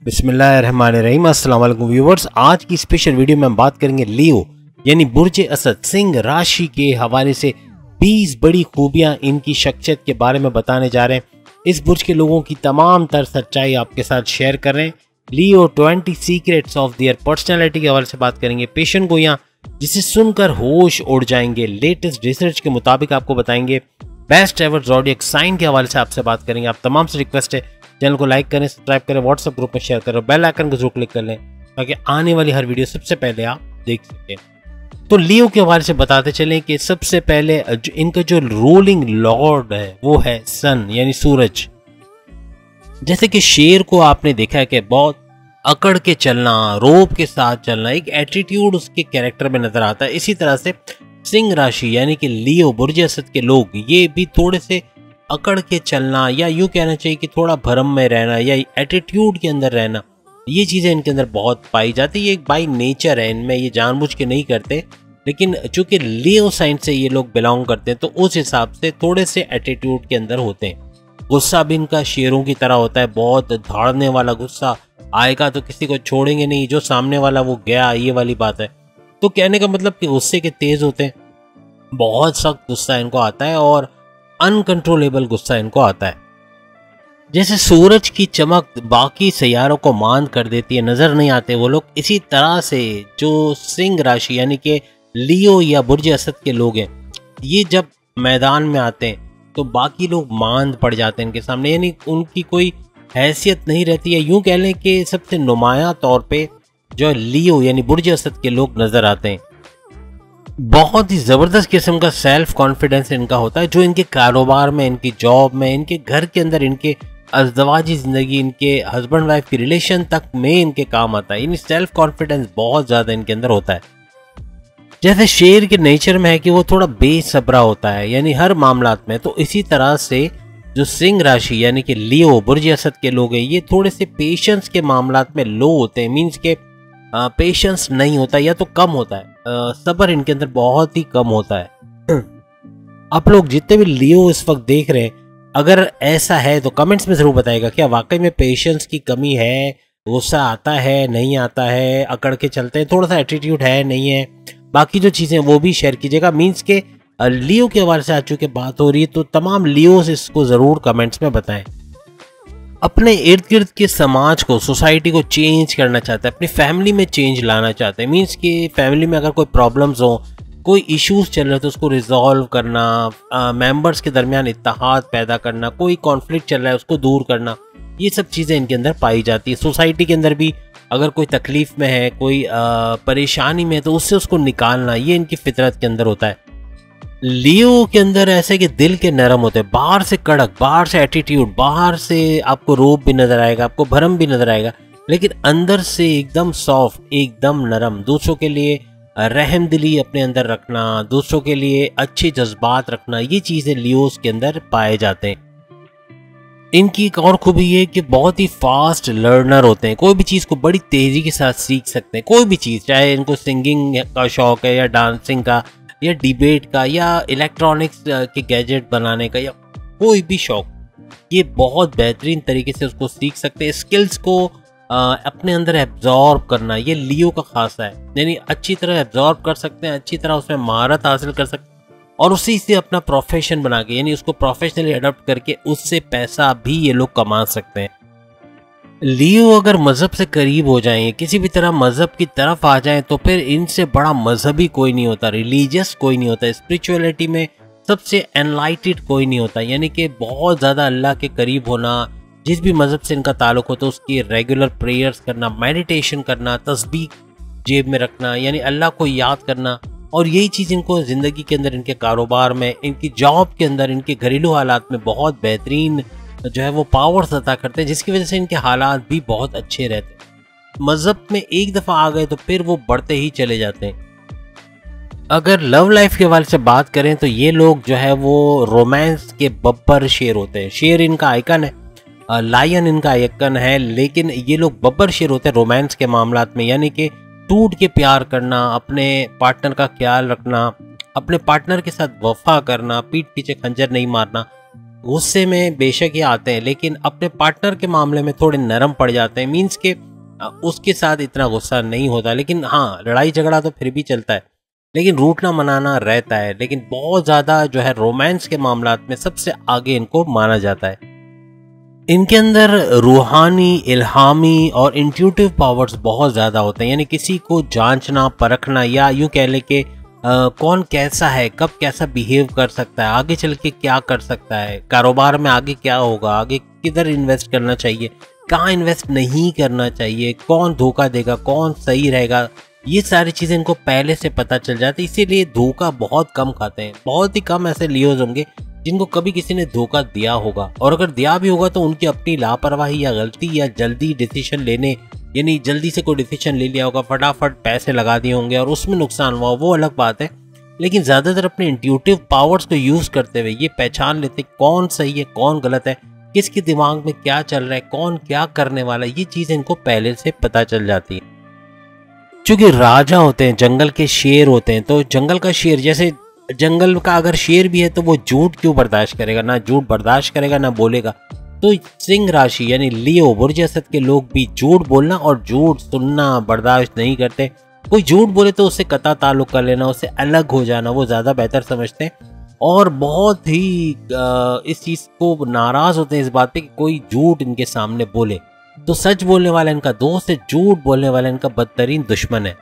बिस्मिल्लाहिर्रहमानिर्रहीम। अस्सलाम वालेकुम व्यूवर्स। आज की स्पेशल वीडियो में हम बात करेंगे लियो यानी बुर्ज असद सिंह राशि के हवाले से 20 बड़ी खूबियां इनकी शख्सियत के बारे में बताने जा रहे हैं। इस बुर्ज के लोगों की तमाम तर सच्चाई आपके साथ शेयर कर रहे हैं। लियो 20 सीक्रेट्स ऑफ देयर पर्सनैलिटी के हवाले से बात करेंगे। पेशन गोइयां जिसे सुनकर होश उड़ जाएंगे। लेटेस्ट रिसर्च के मुताबिक आपको बताएंगे। बेस्ट एवर ज़ोडिएक साइन के हवाले से आपसे बात करेंगे। आप तमाम से रिक्वेस्ट है चैनल को लाइक करें, सब्सक्राइब करें, व्हाट्सएप ग्रुप में शेयर करें, बेल आइकन को जरूर क्लिक कर लें ताकि आने वाली हर वीडियो सबसे पहले आप देख सकें। तो लियो के हवाले से बताते चलें कि सबसे पहले इनका जो रूलिंग लॉर्ड है वो है सन यानी सूरज। जैसे कि शेर को आपने देखा है कि बहुत अकड़ के चलना, रोब के साथ चलना, एक एटीट्यूड उसके कैरेक्टर में नजर आता है। इसी तरह से सिंह राशि यानी कि लियो बुर्ज असद के लोग ये भी थोड़े से अकड़ के चलना या यूं कहना चाहिए कि थोड़ा भरम में रहना या एटीट्यूड के अंदर रहना, ये चीज़ें इनके अंदर बहुत पाई जाती है। ये एक बाई नेचर है इनमें, ये जानबूझ के नहीं करते, लेकिन चूंकि लियो साइन से ये लोग बिलोंग करते हैं तो उस हिसाब से थोड़े से एटीट्यूड के अंदर होते हैं। गुस्सा भी इनका शेरों की तरह होता है, बहुत धाड़ने वाला गुस्सा आएगा तो किसी को छोड़ेंगे नहीं, जो सामने वाला वो गया, ये वाली बात है। तो कहने का मतलब कि गुस्से के तेज होते हैं, बहुत सख्त गुस्सा इनको आता है और अनकंट्रोलेबल गुस्सा इनको आता है। जैसे सूरज की चमक बाकी सैयारों को मांद कर देती है, नजर नहीं आते वो लोग, इसी तरह से जो सिंह राशि यानी कि लियो या बुर्ज असद के लोग हैं, ये जब मैदान में आते हैं तो बाकी लोग मांद पड़ जाते हैं इनके सामने, यानी उनकी कोई हैसियत नहीं रहती है। यूं कह लें कि सबसे नुमाया तौर पे जो लियो यानी बुर्ज असद के लोग नजर आते हैं। बहुत ही ज़बरदस्त किस्म का सेल्फ कॉन्फिडेंस इनका होता है जो इनके कारोबार में, इनकी जॉब में, इनके घर के अंदर, इनके अज़दवाजी ज़िंदगी, इनके हस्बैंड वाइफ की रिलेशन तक में इनके काम आता है। यानी सेल्फ कॉन्फिडेंस बहुत ज़्यादा इनके अंदर होता है। जैसे शेर के नेचर में है कि वो थोड़ा बेसब्रा होता है यानी हर मामलात में, तो इसी तरह से जो सिंह राशि यानी कि लियो बुर्ज असद के लोग हैं ये थोड़े से पेशेंस के मामलात में लो होते हैं। मीन्स के पेशेंस नहीं होता या तो कम होता है, सब्र इनके अंदर बहुत ही कम होता है। आप लोग जितने भी लियो इस वक्त देख रहे हैं, अगर ऐसा है तो कमेंट्स में जरूर बताइएगा क्या वाकई में पेशेंस की कमी है, गुस्सा आता है, नहीं आता है, अकड़ के चलते हैं, थोड़ा सा एटीट्यूड है, नहीं है, बाकी जो चीज़ें वो भी शेयर कीजिएगा। मीन्स के लियो के हवाले से आज चूंकि बात हो रही है तो तमाम लियोस इसको ज़रूर कमेंट्स में बताएं। अपने इर्द गिर्द के समाज को, सोसाइटी को चेंज करना चाहते हैं, अपनी फैमिली में चेंज लाना चाहते हैं। मीन्स कि फैमिली में अगर कोई प्रॉब्लम्स हो, कोई इश्यूज चल रहे हो तो उसको रिजॉल्व करना, मेंबर्स के दरमियान इत्तेहाद पैदा करना, कोई कॉन्फ्लिक्ट चल रहा है उसको दूर करना, ये सब चीज़ें इनके अंदर पाई जाती है। सोसाइटी के अंदर भी अगर कोई तकलीफ में है, कोई परेशानी में है तो उससे उसको निकालना, ये इनकी फितरत के अंदर होता है। लियो के अंदर ऐसे कि दिल के नरम होते हैं, बाहर से कड़क, बाहर से एटीट्यूड, बाहर से आपको रोब भी नजर आएगा, आपको भरम भी नजर आएगा, लेकिन अंदर से एकदम सॉफ्ट, एकदम नरम, दूसरों के लिए रहमदिली अपने अंदर रखना, दूसरों के लिए अच्छे जज्बात रखना, ये चीज़ें लियोस के अंदर पाए जाते हैं। इनकी एक और खूबी ये कि बहुत ही फास्ट लर्नर होते हैं, कोई भी चीज़ को बड़ी तेज़ी के साथ सीख सकते हैं। कोई भी चीज़, चाहे इनको सिंगिंग का शौक है या डांसिंग का या डिबेट का या इलेक्ट्रॉनिक्स के गैजेट बनाने का या कोई भी शौक, ये बहुत बेहतरीन तरीके से उसको सीख सकते हैं। स्किल्स को अपने अंदर एब्जॉर्ब करना ये लियो का खासा है, यानी अच्छी तरह एब्जॉर्ब कर सकते हैं, अच्छी तरह उसमें महारत हासिल कर सकते हैं और उसी से अपना प्रोफेशन बना के, यानी उसको प्रोफेशनली अडॉप्ट करके उससे पैसा भी ये लोग कमा सकते हैं। लियो अगर मज़हब से करीब हो जाएं, किसी भी तरह मज़हब की तरफ आ जाएं, तो फिर इनसे बड़ा मजहबी कोई नहीं होता, रिलीजियस कोई नहीं होता, स्पिरिचुअलिटी में सबसे एनलाइटेड कोई नहीं होता। यानी कि बहुत ज़्यादा अल्लाह के करीब होना, जिस भी मज़हब से इनका ताल्लुक होता है उसकी रेगुलर प्रेयर्स करना, मेडिटेशन करना, तस्बीह जेब में रखना, यानी अल्लाह को याद करना, और यही चीज़ इनको ज़िंदगी के अंदर, इनके कारोबार में, इनकी जॉब के अंदर, इनके घरेलू हालात में बहुत बेहतरीन जो है वो पावर्स अता करते हैं, जिसकी वजह से इनके हालात भी बहुत अच्छे रहते हैं। मज़हब में एक दफ़ा आ गए तो फिर वो बढ़ते ही चले जाते हैं। अगर लव लाइफ के हवाले से बात करें तो ये लोग जो है वो रोमांस के बब्बर शेर होते हैं। शेर इनका आइकन है, लायन इनका आइकन है, लेकिन ये लोग बब्बर शेर होते हैं रोमांस के मामलात में। यानी कि टूट के प्यार करना, अपने पार्टनर का ख्याल रखना, अपने पार्टनर के साथ वफा करना, पीठ पीछे खंजर नहीं मारना, गुस्से में बेशक ये आते हैं, लेकिन अपने पार्टनर के मामले में थोड़े नरम पड़ जाते हैं। मीन्स के उसके साथ इतना गुस्सा नहीं होता, लेकिन हाँ लड़ाई झगड़ा तो फिर भी चलता है, लेकिन रूठना मनाना रहता है। लेकिन बहुत ज़्यादा जो है रोमांस के मामलात में सबसे आगे इनको माना जाता है। इनके अंदर रूहानी, इल्हामी और इंट्यूटिव पावर्स बहुत ज़्यादा होते हैं। यानी किसी को जांचना, परखना, या यूँ कह ले कि कौन कैसा है, कब कैसा बिहेव कर सकता है, आगे चल के क्या कर सकता है, कारोबार में आगे क्या होगा, आगे किधर इन्वेस्ट करना चाहिए, कहाँ इन्वेस्ट नहीं करना चाहिए, कौन धोखा देगा, कौन सही रहेगा, ये सारी चीज़ें इनको पहले से पता चल जाती है। इसीलिए धोखा बहुत कम खाते हैं। बहुत ही कम ऐसे लियोज होंगे जिनको कभी किसी ने धोखा दिया होगा, और अगर दिया भी होगा तो उनकी अपनी लापरवाही या गलती या जल्दी डिसीजन लेने, यानी जल्दी से कोई डिसीजन ले लिया होगा, फटाफट पैसे लगा दिए होंगे और उसमें नुकसान हुआ, वो अलग बात है। लेकिन ज़्यादातर अपने इंट्यूटिव पावर्स को यूज़ करते हुए ये पहचान लेते कौन सही है, कौन गलत है, किसके दिमाग में क्या चल रहा है, कौन क्या करने वाला है, ये चीज़ इनको पहले से पता चल जाती है। क्योंकि राजा होते हैं, जंगल के शेर होते हैं, तो जंगल का शेर, जैसे जंगल का अगर शेर भी है तो वो झूठ क्यों बर्दाश्त करेगा, ना झूठ बर्दाश्त करेगा ना बोलेगा। तो सिंह राशि यानी लियो, बुर्ज असद के लोग भी झूठ बोलना और झूठ सुनना बर्दाश्त नहीं करते। कोई झूठ बोले तो उससे कता ताल्लुक कर लेना, उससे अलग हो जाना वो ज़्यादा बेहतर समझते हैं, और बहुत ही इस चीज़ को नाराज़ होते हैं इस बात पे कि कोई झूठ इनके सामने बोले। तो सच बोलने वाला इनका दोस्त है, झूठ बोलने वाला इनका बदतरीन दुश्मन है।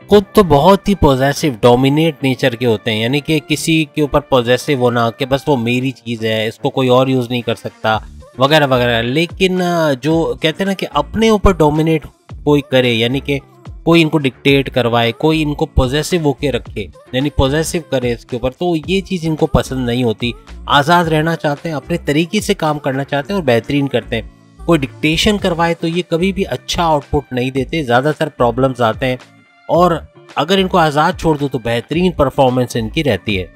खुद तो बहुत ही पॉजेसिव, डोमिनेट नेचर के होते हैं, यानी कि किसी के ऊपर पॉजेसिव होना कि बस वो मेरी चीज़ है, इसको कोई और यूज़ नहीं कर सकता, वगैरह वगैरह। लेकिन जो कहते हैं ना कि अपने ऊपर डोमिनेट कोई करे, यानी कि कोई इनको डिक्टेट करवाए, कोई इनको पॉजेसिव होके रखे, यानी पॉजेसिव करे इसके ऊपर, तो ये चीज़ इनको पसंद नहीं होती। आज़ाद रहना चाहते हैं, अपने तरीके से काम करना चाहते हैं और बेहतरीन करते हैं। कोई डिक्टेशन करवाए तो ये कभी भी अच्छा आउटपुट नहीं देते, ज़्यादातर प्रॉब्लम्स आते हैं। और अगर इनको आज़ाद छोड़ दो तो बेहतरीन परफॉर्मेंस इनकी रहती है।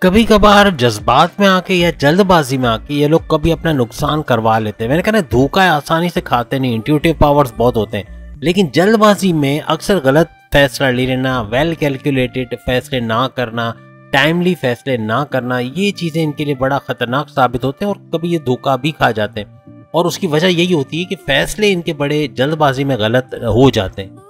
कभी कभार जज्बात में आके या जल्दबाजी में आके ये लोग कभी अपना नुकसान करवा लेते हैं। मैंने कहा ना, धोखा आसानी से खाते नहीं, इंट्यूटिव पावर्स बहुत होते हैं, लेकिन जल्दबाजी में अक्सर गलत फैसला ले लेना, वेल कैलकुलेटेड फैसले ना करना, टाइमली फैसले ना करना, ये चीज़ें इनके लिए बड़ा खतरनाक साबित होते हैं और कभी ये धोखा भी खा जाते हैं। और उसकी वजह यही होती है कि फैसले इनके बड़े जल्दबाजी में गलत हो जाते हैं।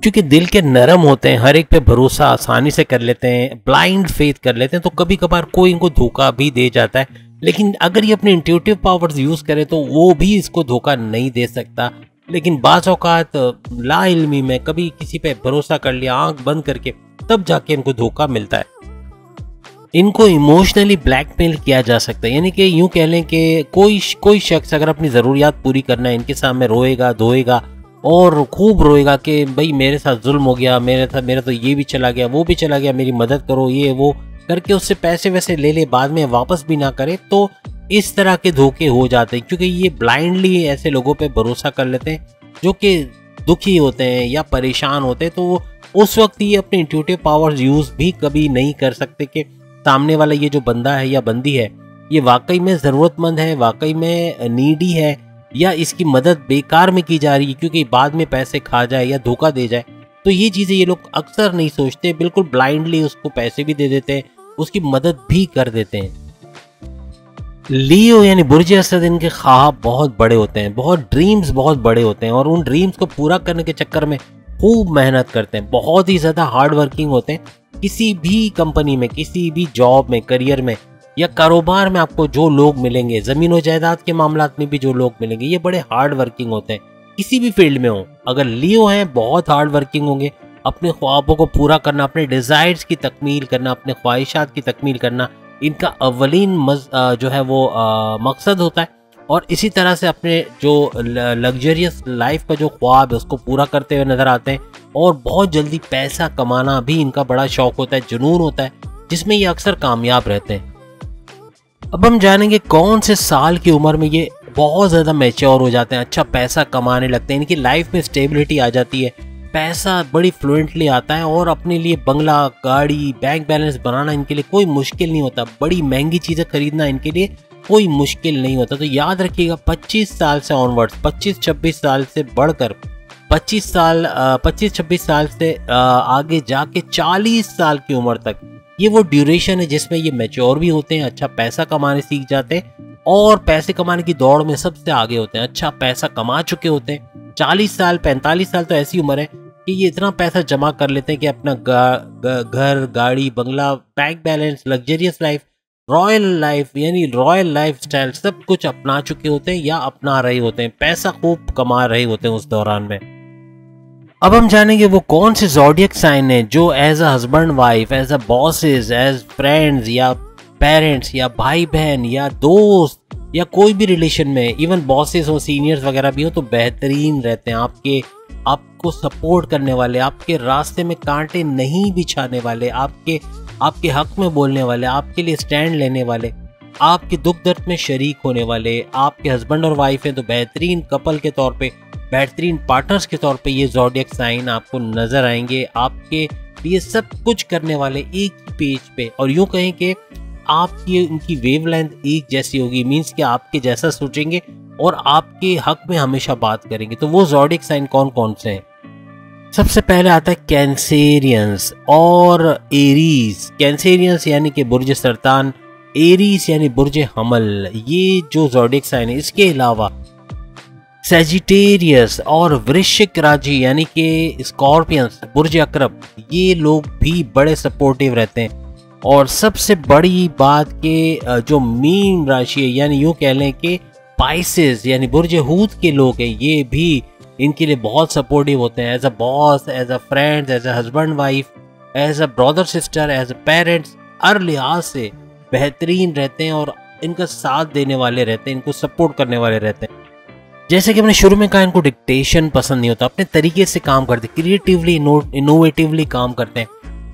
क्योंकि दिल के नरम होते हैं, हर एक पे भरोसा आसानी से कर लेते हैं, ब्लाइंड फेथ कर लेते हैं, तो कभी कभार कोई इनको धोखा भी दे जाता है। लेकिन अगर ये अपने इंट्यूटिव पावर्स यूज़ करे तो वो भी इसको धोखा नहीं दे सकता। लेकिन बाज़ औक़ात लाइल्मी में कभी किसी पे भरोसा कर लिया आंख बंद करके, तब जाके इनको धोखा मिलता है। इनको इमोशनली ब्लैकमेल किया जा सकता है, यानी कि यूँ कह लें कि कोई शख्स अगर अपनी ज़रूरियात पूरी करना है, इनके सामने रोएगा धोएगा और खूब रोएगा कि भाई मेरे साथ जुल्म हो गया, मेरा तो ये भी चला गया, वो भी चला गया, मेरी मदद करो, ये वो करके उससे पैसे वैसे ले ले, बाद में वापस भी ना करे, तो इस तरह के धोखे हो जाते हैं। क्योंकि ये ब्लाइंडली ऐसे लोगों पे भरोसा कर लेते हैं जो कि दुखी होते हैं या परेशान होते हैं, तो उस वक्त ये अपने इंट्यूटिव पावर्स यूज़ भी कभी नहीं कर सकते कि सामने वाला ये जो बंदा है या बंदी है ये वाकई में ज़रूरतमंद है, वाकई में नीडी है, या इसकी मदद बेकार में की जा रही है क्योंकि बाद में पैसे खा जाए या धोखा दे जाए। तो ये चीज़ें ये लोग अक्सर नहीं सोचते, बिल्कुल ब्लाइंडली उसको पैसे भी दे देते हैं, उसकी मदद भी कर देते हैं। लियो यानी बुर्ज असद, इनके ख्वाब बहुत बड़े होते हैं, बहुत ड्रीम्स बहुत बड़े होते हैं, और उन ड्रीम्स को पूरा करने के चक्कर में खूब मेहनत करते हैं, बहुत ही ज़्यादा हार्ड वर्किंग होते हैं। किसी भी कंपनी में, किसी भी जॉब में, करियर में या कारोबार में आपको जो लोग मिलेंगे, ज़मीन और जायदाद के मामलात में भी जो लोग मिलेंगे, ये बड़े हार्ड वर्किंग होते हैं, किसी भी फील्ड में हो। अगर लियो हैं बहुत हार्ड वर्किंग होंगे, अपने ख्वाबों को पूरा करना, अपने डिज़ायर्स की तकमील करना, अपने ख्वाहिशात की तकमील करना इनका अव्वलीन जो है वो मकसद होता है। और इसी तरह से अपने जो लग्जरियस लाइफ का जो ख्वाब है उसको पूरा करते हुए नज़र आते हैं, और बहुत जल्दी पैसा कमाना भी इनका बड़ा शौक होता है, जुनून होता है, जिसमें ये अक्सर कामयाब रहते हैं। अब हम जानेंगे कौन से साल की उम्र में ये बहुत ज़्यादा मैच्योर हो जाते हैं, अच्छा पैसा कमाने लगते हैं, इनकी लाइफ में स्टेबिलिटी आ जाती है, पैसा बड़ी फ्लुएंटली आता है, और अपने लिए बंगला, गाड़ी, बैंक बैलेंस बनाना इनके लिए कोई मुश्किल नहीं होता, बड़ी महंगी चीज़ें खरीदना इनके लिए कोई मुश्किल नहीं होता। तो याद रखिएगा 25 साल से ऑनवर्ड्स, 25-26 साल से बढ़कर 25-26 साल से आगे जाके 40 साल की उम्र तक ये वो ड्यूरेशन है जिसमें ये मैच्योर भी होते हैं, अच्छा पैसा कमाने सीख जाते हैं और पैसे कमाने की दौड़ में सबसे आगे होते हैं, अच्छा पैसा कमा चुके होते हैं। 40 साल 45 साल तो ऐसी उम्र है कि ये इतना पैसा जमा कर लेते हैं कि अपना घर, गाड़ी, बंगला, bank balance, luxurious life, royal life यानी रॉयल लाइफ स्टाइल सब कुछ अपना चुके होते हैं या अपना रहे होते हैं, पैसा खूब कमा रहे होते हैं उस दौरान में। अब हम जानेंगे वो कौन से ज़ोडिएक साइन है जो as a husband wife, as a bosses, as friends या पेरेंट्स या भाई बहन या दोस्त या कोई भी रिलेशन में, इवन बॉसेस हो, सीनियर्स वगैरह भी हो, तो बेहतरीन रहते हैं, आपको सपोर्ट करने वाले, आपके रास्ते में कांटे नहीं बिछाने वाले, आपके हक में बोलने वाले, आपके लिए स्टैंड लेने वाले, आपके दुख दर्द में शरीक होने वाले, आपके हस्बैंड और वाइफ हैं तो बेहतरीन कपल के तौर पे, बेहतरीन पार्टनर्स के तौर पे ये ज़ोडिएक साइन आपको नजर आएंगे, आपके लिए सब कुछ करने वाले एक ही पेज पे। और यूं कहें कि आपकी उनकी वेवलेंथ एक जैसी होगी, मीन्स कि आपके जैसा सोचेंगे और आपके हक में हमेशा बात करेंगे। तो वो ज़ोडिएक साइन कौन कौन से हैं? सबसे पहले आता है कैंसेरियंस और एरीज। कैंसेरियंस यानी कि बुर्ज सरतान, एरीज यानी बुर्ज हमल, ये जो ज़ोडिएक साइन है। इसके अलावा सजिटेरियस और वृश्चिक राशि यानी कि स्कॉर्पियंस, बुर्ज अकरब, ये लोग भी बड़े सपोर्टिव रहते हैं। और सबसे बड़ी बात के जो मीन राशि है यानी यूं कह लें कि पाइसेस यानी बुर्ज हूत के लोग हैं, ये भी इनके लिए बहुत सपोर्टिव होते हैं, as a boss, as a friends, as a husband wife, as a brother sister, as a parents, हर लिहाज से बेहतरीन रहते हैं और इनका साथ देने वाले रहते हैं, इनको सपोर्ट करने वाले रहते हैं। जैसे कि हमने शुरू में कहा, इनको डिक्टेशन पसंद नहीं होता, अपने तरीके से काम करते, क्रिएटिवली इनोवेटिवली काम करते हैं।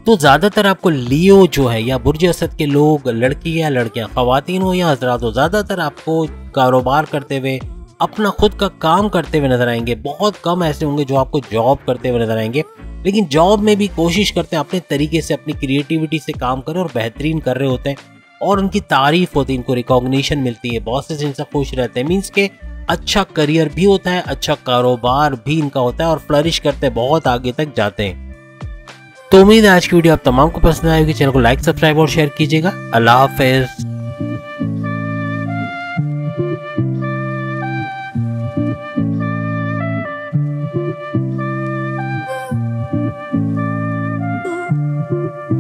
तो ज़्यादातर आपको लियो जो है या बुर्ज असद के लोग, लड़की या लड़कियां, ख़वातीन हो या हजरात हो, ज़्यादातर आपको कारोबार करते हुए, अपना खुद का काम करते हुए नजर आएंगे। बहुत कम ऐसे होंगे जो आपको जॉब करते हुए नजर आएंगे, लेकिन जॉब में भी कोशिश करते हैं अपने तरीके से, अपनी क्रिएटिविटी से काम करें और बेहतरीन कर रहे होते हैं और उनकी तारीफ होती है, इनको रिकॉग्निशन मिलती है, बॉसेस इनसे खुश रहते हैं, मीन्स के अच्छा करियर भी होता है, अच्छा कारोबार भी इनका होता है और फ्लरिश करते हैं, बहुत आगे तक जाते हैं। तो उम्मीद है आज की वीडियो आप तमाम को पसंद आएगी। चैनल को लाइक, सब्सक्राइब और शेयर कीजिएगा। अल्लाह हाफिज़।